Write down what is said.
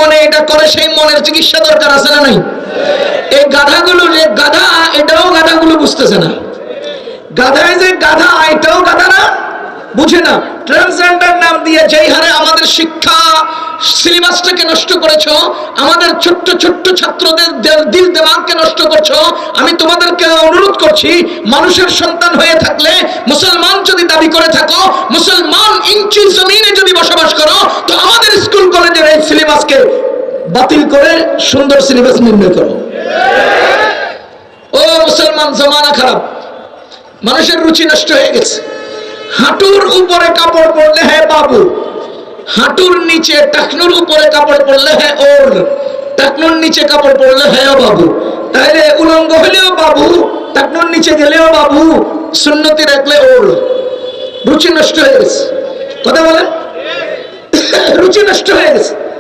মনে এটা করে সেই মনের চিকিৎসা দরকার আছে না নাই? এই গাধাগুলো যে গাধা, এটাও গাধাগুলো বুঝতেছে না। গাধায় যে গাধা, এটাও গাধা না, বুঝে না। ট্রান্সজেন্ডার নাম দিয়ে যেই হারে আমাদের শিক্ষা সিলেবাসটাকে নষ্ট করেছো, আমাদের ছোট্ট ছোট্ট ছাত্রদের দিল দিমাগকে নষ্ট করছো। আমি তোমাদেরকে অনুরোধ করছি, মানুষের সন্তান হয়ে থাকলে, মুসলমান যদি দাবি করে থাকো, মুসলমান ইঞ্চি জমিনে যদি বসবাস করো, তো আমাদের স্কুল কলেজের এই সিলেবাসকে বাতিল করে সুন্দর সিলেবাস নির্ণয় করো। ও মুসলমান, জমানা খারাপ, মানুষের রুচি নষ্ট হয়ে গেছে। হাঁটুর উপরে কাপড় পরলে হ্যাঁ বাবু, হাঁটুর নিচে টাকনুর উপরে কাপড় পরলে হ্যাঁ ওর, টাকনুর নিচে কাপড় পরলে হ্যাঁ বাবু। তাহলে উলঙ্গ হলেও বাবু, টাকনুর নিচে গেলেও বাবু, সুন্নতি রাখলে ওর। রুচি নষ্ট হয়ে গেছে, কথা বলেন, রুচি নষ্ট হয়ে গেছে।